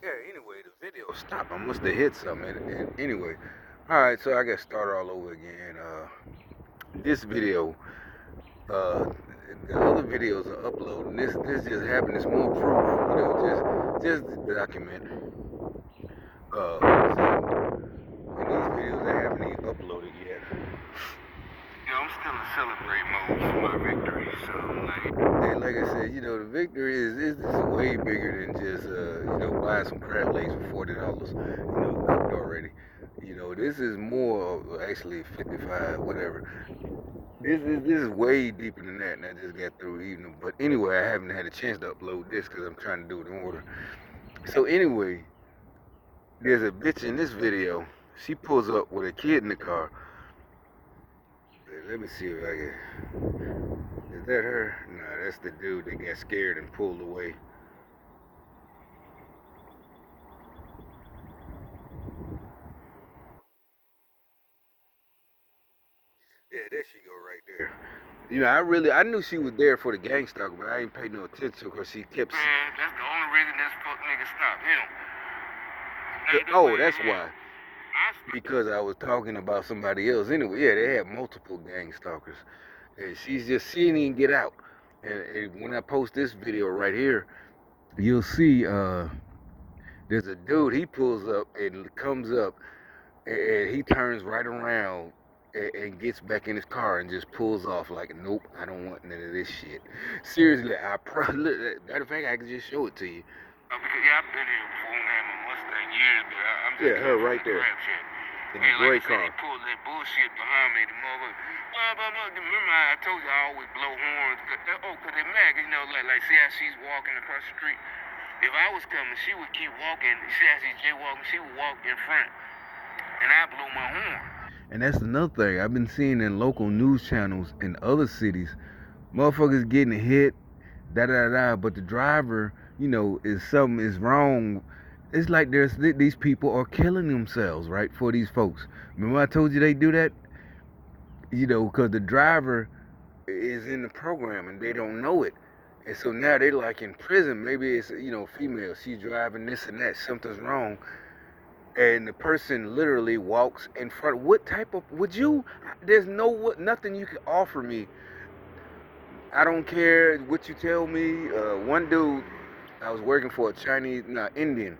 Yeah, anyway, the video stopped. I must have hit something. And anyway, all right, so I got to start all over again. This video, uh, the other videos are uploading. This just happened. It's more proof, just to document. So, and these videos they haven't even uploaded yet. I'm still in celebrate mode for my victory. So, and like I said, the victory is way bigger than just buying some crab legs for $40, cooked already. This is more actually 55, whatever. This is way deeper than that, and I just got through eating. But anyway, I haven't had a chance to upload this because I'm trying to do it in order. So anyway, there's a bitch in this video. She pulls up with a kid in the car. Let me see if I can. Is that her? Nah, that's the dude that got scared and pulled away. Yeah, there she go right there. I knew she was there for the gang stalker, but I ain't paid no attention because she kept. Man, that's the only reason this fuck nigga stopped him. Oh, that's why. Because I was talking about somebody else. Anyway, yeah, they had multiple gang stalkers. And she didn't even get out. And when I post this video right here, you'll see there's a dude, he pulls up and comes up and he turns right around and gets back in his car and just pulls off like, nope, I don't want none of this shit. Seriously, matter of fact, I can just show it to you. Yeah, I've been here before and had my Mustang years, but I'm just her right there. In the gray car. He pulled that bullshit behind me, the motherfucker. Remember I told you I always blow horns. Cause they're mad, like see how she's walking across the street? If I was coming, she would keep walking. See how she's jaywalking? She would walk in front. And I blew my horn. And that's another thing I've been seeing in local news channels in other cities. Motherfuckers getting hit, but the driver, is something is wrong. It's like these people are killing themselves, right, for these folks. Remember I told you they do that? Because the driver is in the program and they don't know it. And so now they like in prison. Maybe it's, female. She's driving this and that. Something's wrong. And the person literally walks in front. What type of, there's nothing you can offer me. I don't care what you tell me. One dude, I was working for a Chinese, Indian,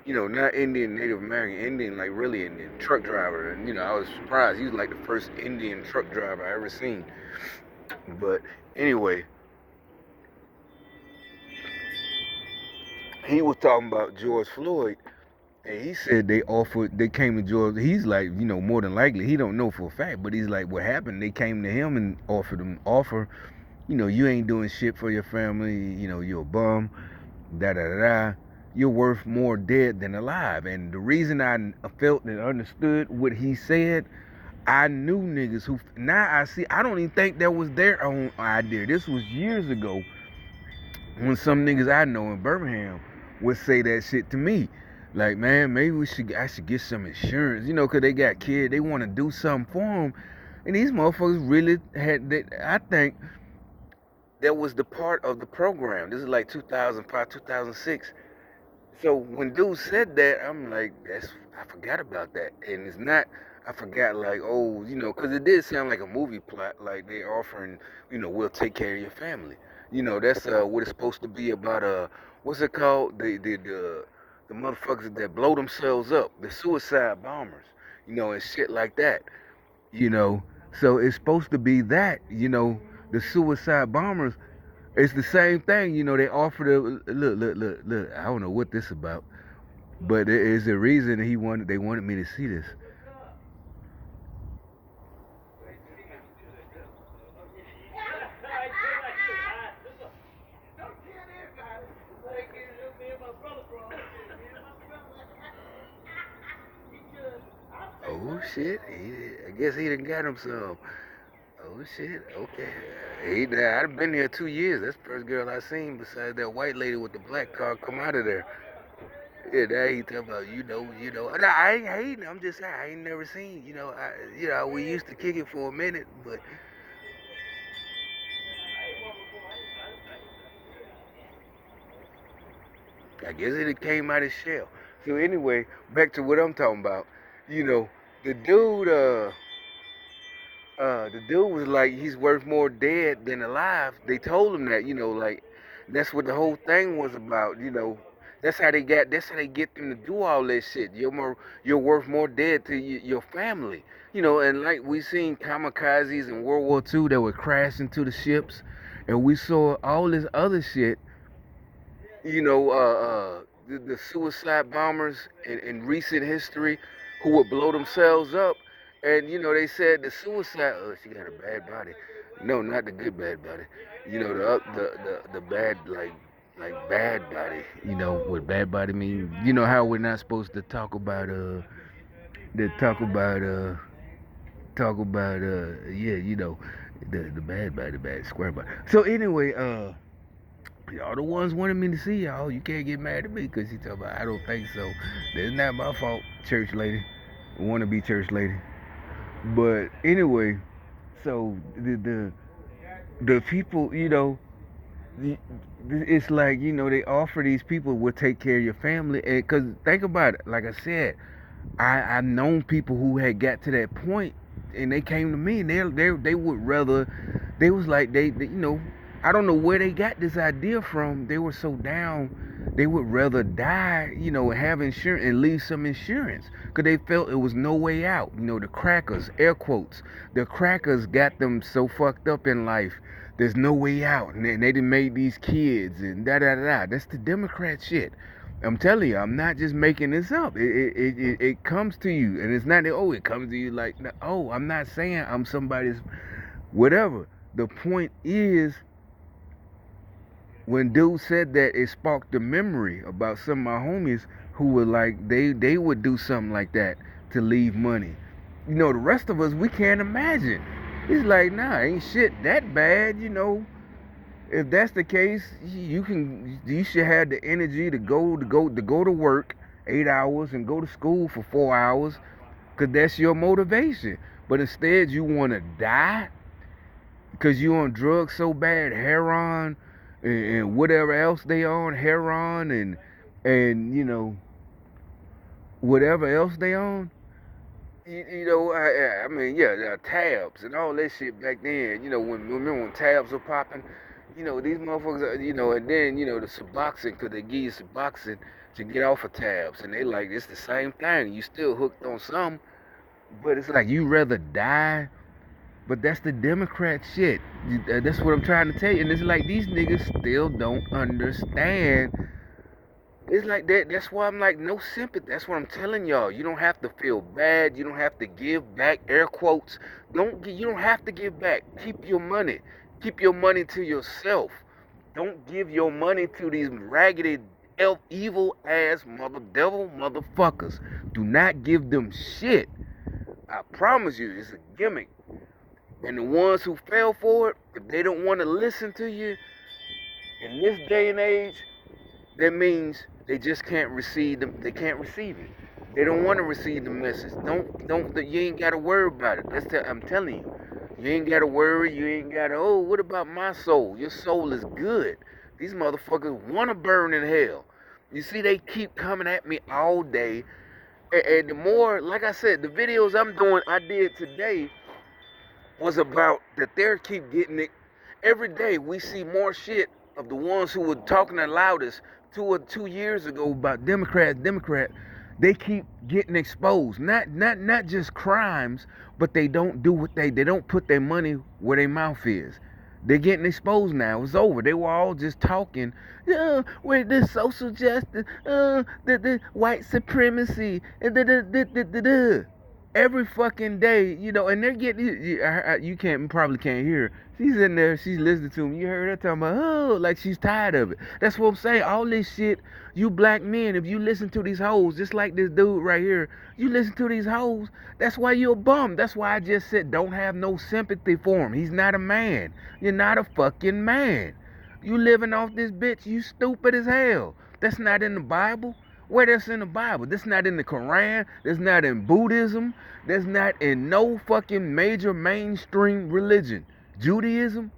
not Indian, Native American, Indian, like really Indian, truck driver. And, I was surprised. He was like the first Indian truck driver I ever seen. But anyway, he was talking about George Floyd. And he said they came to George. He's like, more than likely, he don't know for a fact, but he's like, what happened? They came to him and offer, you ain't doing shit for your family, you're a bum, da da da da. You're worth more dead than alive. And the reason I felt and understood what he said, I knew niggas who, now I see, I don't even think that was their own idea. This was years ago when some niggas I know in Birmingham would say that shit to me. Like, man, maybe I should get some insurance, cause they got kids, they want to do something for them. And these motherfuckers really I think that was the part of the program. This is like 2005, 2006. So when dude said that, I'm like, I forgot about that. And it's not, I forgot like, oh, cause it did sound like a movie plot, like they offering, we'll take care of your family. That's what it's supposed to be about. What's it called? The motherfuckers that blow themselves up, the suicide bombers, and shit like that. You know, so it's supposed to be that. The suicide bombers. It's the same thing. They offer the look. I don't know what this about, but there is a reason they wanted me to see this. Oh shit! I guess he done got him some. Oh shit! Okay. I've been here 2 years. That's the first girl I seen besides that white lady with the black car come out of there. Yeah, now he talking about No, I ain't hating. I'm just saying I ain't never seen. We used to kick it for a minute, but I guess it came out of shell. So anyway, back to what I'm talking about. You know, the dude, the dude was like, he's worth more dead than alive. They told him that, like that's what the whole thing was about. That's how they get them to do all that shit. You're worth more dead to your family. And like we seen kamikazes in World War II that would crash into the ships, and we saw all this other shit, the suicide bombers in recent history who would blow themselves up. And, they said the suicide, oh, she got a bad body. No, not the good bad body. The bad, like bad body. What bad body mean? You know how we're not supposed to talk about, yeah, the bad body, bad square body. So anyway, y'all the ones wanted me to see y'all. You can't get mad at me because you talk about I don't think so. That's not my fault, church lady. Want to be church lady. But anyway, so the people, it's like they offer these people will take care of your family, and because think about it, like I said, I've known people who had got to that point, and they came to me, and they would rather, they was like they I don't know where they got this idea from. They were so down, they would rather die, have insurance and leave some insurance, because they felt it was no way out. The crackers, air quotes, the crackers got them so fucked up in life. There's no way out, and they done made these kids and da da da. That's the Democrat shit. I'm telling you, I'm not just making this up. It comes to you, and it's not that, oh, it comes to you like, oh, I'm not saying I'm somebody's whatever. The point is, when dude said that, it sparked a memory about some of my homies who were like, they would do something like that to leave money. The rest of us, we can't imagine. It's like, nah, ain't shit that bad. If that's the case, you should have the energy to go to work 8 hours and go to school for 4 hours, because that's your motivation. But instead, you want to die because you on drugs so bad, heroin and whatever else they on, heroin and whatever else they on. I mean, yeah, tabs and all that shit back then. Remember when tabs were popping? These motherfuckers, and then, the Suboxone, because they give you Suboxone to get off of tabs. And they like, it's the same thing. You still hooked on something, but it's like you rather die. But that's the Democrat shit. That's what I'm trying to tell you. And it's like these niggas still don't understand. It's like that. That's why I'm like, no sympathy. That's what I'm telling y'all. You don't have to feel bad. You don't have to give back. Air quotes. You don't have to give back. Keep your money. Keep your money to yourself. Don't give your money to these raggedy, evil ass devil motherfuckers. Do not give them shit. I promise you, it's a gimmick. And the ones who fell for it, if they don't want to listen to you in this day and age, that means they just can't receive them. They can't receive it. They don't want to receive the message. You ain't got to worry about it. I'm telling you. You ain't got to worry. You ain't got to, oh, what about my soul? Your soul is good. These motherfuckers want to burn in hell. You see, they keep coming at me all day. And the more, like I said, the videos I did today was about that they keep getting it. Every day we see more shit of the ones who were talking the loudest 2 years ago about Democrat. They keep getting exposed. Not just crimes, but they don't do what they don't put their money where their mouth is. They're getting exposed now. It's over. They were all just talking, with the social justice, the white supremacy, every fucking day, and they're getting, you probably can't hear her. She's in there, she's listening to me. You heard her talking about, oh, like she's tired of it. That's what I'm saying. All this shit, you black men, if you listen to these hoes, just like this dude right here, you listen to these hoes, that's why you're a bum. That's why I just said don't have no sympathy for him. He's not a man. You're not a fucking man. You living off this bitch, you stupid as hell. That's not in the Bible. Where that's in the Bible? That's not in the Quran. That's not in Buddhism. That's not in no fucking major mainstream religion. Judaism?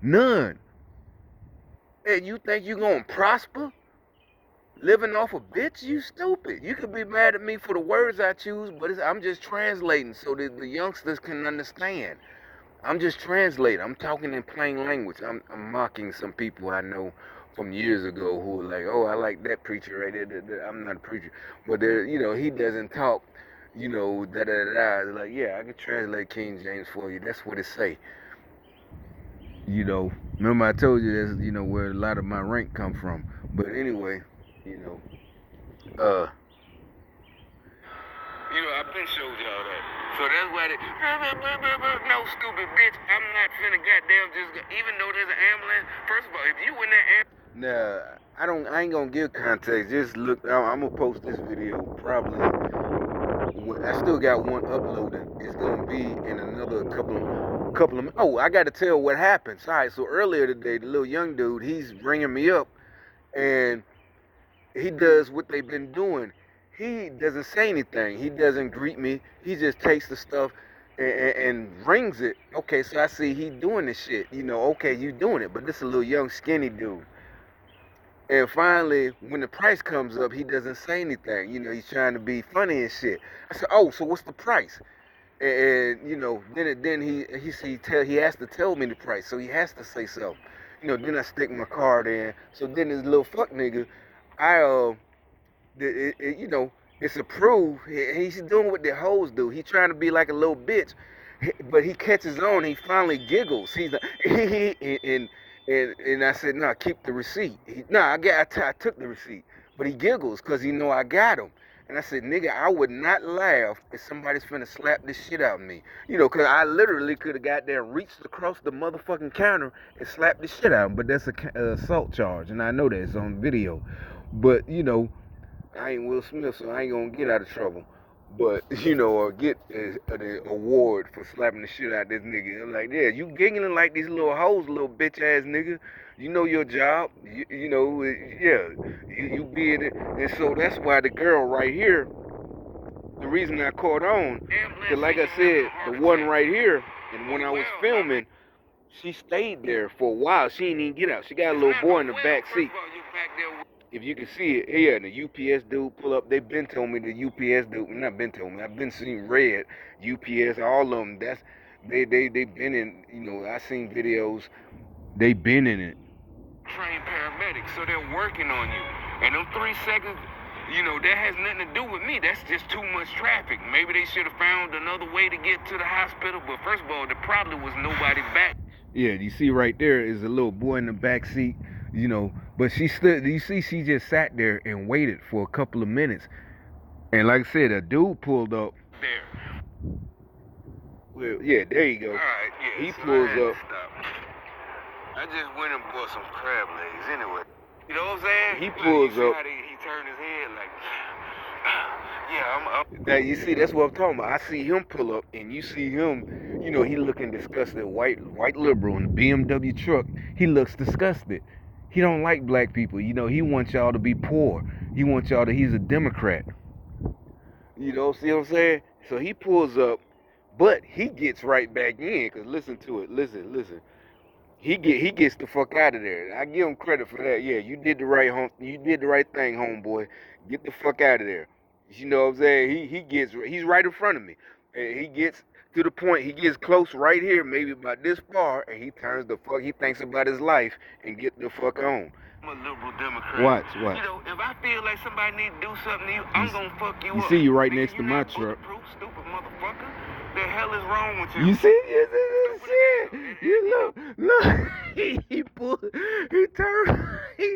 None. And you think you're going to prosper? living off a bitch, you stupid. You could be mad at me for the words I choose, but I'm just translating so that the youngsters can understand. I'm just translating. I'm talking in plain language. I'm mocking some people I know from years ago who were like, oh, I like that preacher right there. I'm not a preacher. But there, he doesn't talk, da-da-da-da. Like, yeah, I can translate King James for you. That's what it say. Remember I told you that's, where a lot of my rank come from. But anyway, I've been showed y'all that. So that's why no, stupid bitch, I'm not finna goddamn even though there's an ambulance. First of all, if you in that ambulance. Nah, I ain't gonna give context. Just look, I'm gonna post this video probably. I still got one uploaded. It's gonna be in another couple of. Oh, I gotta tell what happened. Alright, so earlier today, the little young dude, he's ringing me up, and he does what they've been doing. He doesn't say anything. He doesn't greet me. He just takes the stuff and rings it. Okay, so I see he doing this shit. Okay, you doing it, but this is a little young skinny dude. And finally, when the price comes up, he doesn't say anything. He's trying to be funny and shit. I said, oh, so what's the price? And then he has to tell me the price, so he has to say something. Then I stick my card in. So then this little fuck nigga, it's approved. He's doing what the hoes do. He's trying to be like a little bitch, but he catches on. He finally giggles. He's like, and I said, nah, keep the receipt. I took the receipt, but he giggles because he know I got him. And I said, nigga, I would not laugh if somebody's finna slap this shit out of me. Because I literally could have got there, reached across the motherfucking counter and slapped the shit out of him. But that's a assault charge, and I know that it's on video. But, I ain't Will Smith, so I ain't gonna get out of trouble. But, or get an award for slapping the shit out of this nigga. I'm like, yeah, you giggling like these little hoes, little bitch ass nigga. You know your job. You be in it. And so that's why the girl right here, the reason I caught on, because like I said, the one right here, and when I was filming, she stayed there for a while. She didn't even get out. She got a little boy in the back seat. If you can see it, here, the UPS dude pull up. They've been telling me the UPS dude, not been telling me, I've been seeing red, UPS, all of them. They been in, I seen videos, they been in it. Trained paramedics, so they're working on you. And them 3 seconds, that has nothing to do with me. That's just too much traffic. Maybe they should have found another way to get to the hospital. But first of all, there probably was nobody back. Yeah, you see right there is a little boy in the back seat. But she stood, you see, she just sat there and waited for a couple of minutes. And like I said, a dude pulled up. There. Well, yeah, there you go. All right, yeah. He pulls up. I just went and bought some crab legs anyway. You know what I'm saying? He pulls up. He turned his head like, yeah, I'm. Now, you see, that's what I'm talking about. I see him pull up, and you see him, he looking disgusted. White liberal in the BMW truck. He looks disgusted. He don't like black people. He wants y'all to be poor. He's a Democrat. See what I'm saying? So he pulls up, but he gets right back in, because listen to it. Listen. He gets the fuck out of there. I give him credit for that. Yeah, you did the right thing, homeboy. Get the fuck out of there. You know what I'm saying? He's right in front of me. And he gets to the point, he gets close right here, maybe about this far, and he thinks about his life and get the fuck on. I'm a liberal Democrat. Watch. If I feel like somebody need to do something to you, I'm gonna fuck you up. You see you right next to my truck. Stupid motherfucker. The hell is wrong with you? You see? You look. He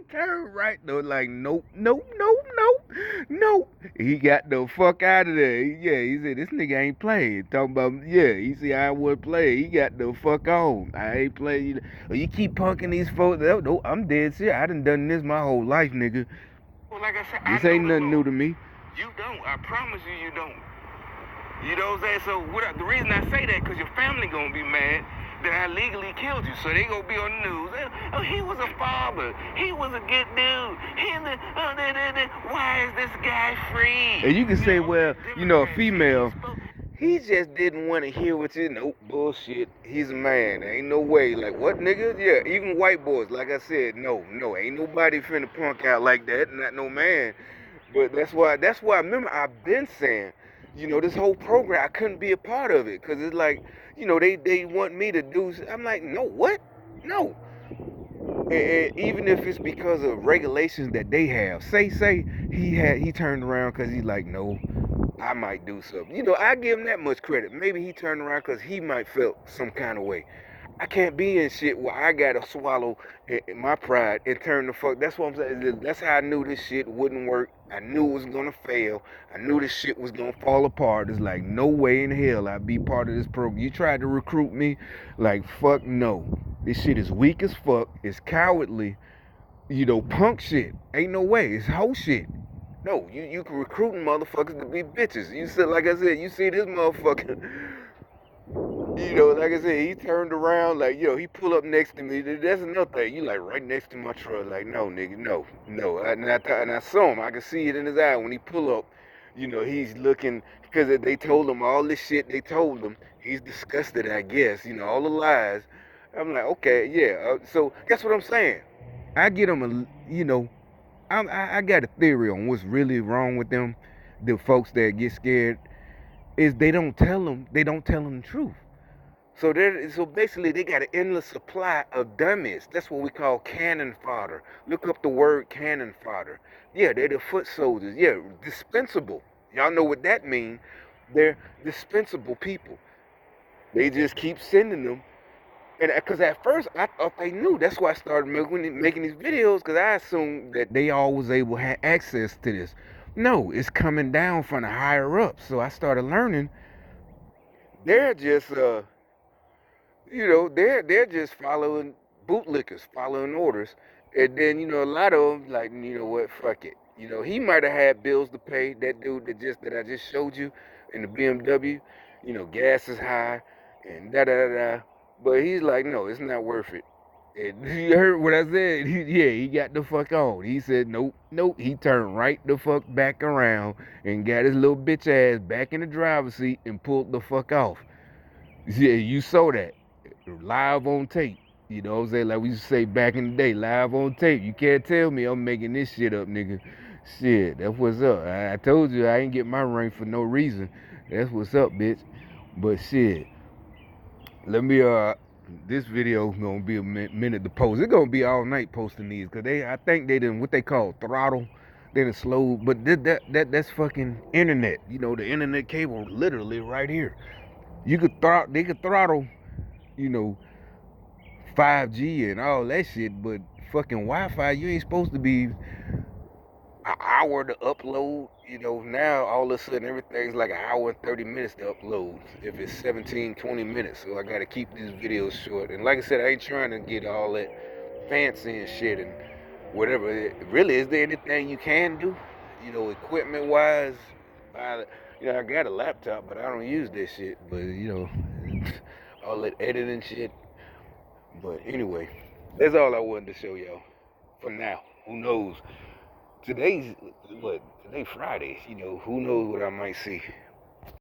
turned right though, like nope. He got the fuck out of there. He said this nigga ain't playing. Talking about he see I would play. He got the fuck on. I ain't playing. You keep punking these folks. No, I'm dead serious. I done this my whole life, nigga. Well, like I said, this ain't nothing new to me. You don't. I promise you don't. You know what I'm saying? So the reason I say that, because your family gonna be mad that I legally killed you. So they gonna be on the news. Oh, he was a father. He was a good dude. Why is this guy free? And you can say, well, a female, He just didn't want to hear what you. Nope, bullshit. He's a man. Ain't no way. Like what, nigga? Yeah, even white boys. Like I said, no, ain't nobody finna punk out like that. Not no man. But that's why. That's why. Remember, I've been saying, this whole program, I couldn't be a part of it because it's like, they want me to do. I'm like, no, what? No. And even if it's because of regulations that they have, say he turned around because he's like, no, I might do something. I give him that much credit. Maybe he turned around because he might felt some kind of way. I can't be in shit where I gotta swallow my pride and turn the fuck. That's what I'm saying. That's how I knew this shit wouldn't work. I knew it was gonna fail. I knew this shit was gonna fall apart. It's like no way in hell I'd be part of this program. You tried to recruit me, like fuck no. This shit is weak as fuck. It's cowardly. Punk shit. Ain't no way. It's hoe shit. No, you can recruiting motherfuckers to be bitches. You said, like I said, you see this motherfucker. Like I said, he turned around, like, he pull up next to me. That's another thing. You like right next to my truck, like, no, nigga, no. And I saw him. I could see it in his eye when he pull up. He's looking because they told him all this shit. They told him he's disgusted. I guess all the lies. I'm like, okay, yeah. So that's what I'm saying. I get them I got a theory on what's really wrong with them. The folks that get scared is they don't tell them the truth. So basically they got an endless supply of dummies. That's what we call cannon fodder. Look up the word cannon fodder. Yeah, they're the foot soldiers. Yeah, dispensable. Y'all know what that means. They're dispensable people. They just keep sending them. And because at first I thought they knew. That's why I started making these videos because I assumed that they always able to have access to this. No, it's coming down from the higher up. So I started learning. They're just they're just following bootlickers, following orders, and then a lot of them like what, fuck it. He might have had bills to pay. That dude that I just showed you in the BMW. Gas is high, and da da da. But he's like, no, it's not worth it. And you heard what I said? He got the fuck on. He said, nope. He turned right the fuck back around and got his little bitch ass back in the driver's seat and pulled the fuck off. Yeah, you saw that live on tape. You know what I'm saying? Like we used to say back in the day, live on tape. You can't tell me I'm making this shit up, nigga. Shit, that's what's up. I told you I ain't get my rank for no reason. That's what's up, bitch. But shit, let me this video gonna be a minute to post. It's gonna be all night posting these because I think they didn't what they call throttle. They done slow, but that's fucking internet. The internet cable literally right here. They could throttle, you know, 5G and all that shit, but fucking Wi-Fi, you ain't supposed to be an hour to upload. Now all of a sudden everything's like an hour and 30 minutes to upload if it's 17, 20 minutes. So I gotta keep these videos short. And like I said, I ain't trying to get all that fancy and shit and whatever. Really, is there anything you can do? Equipment wise, I got a laptop, but I don't use this shit. But all that editing shit. But anyway, that's all I wanted to show y'all for now. Who knows? Today's what? Today Friday. Who knows what I might see.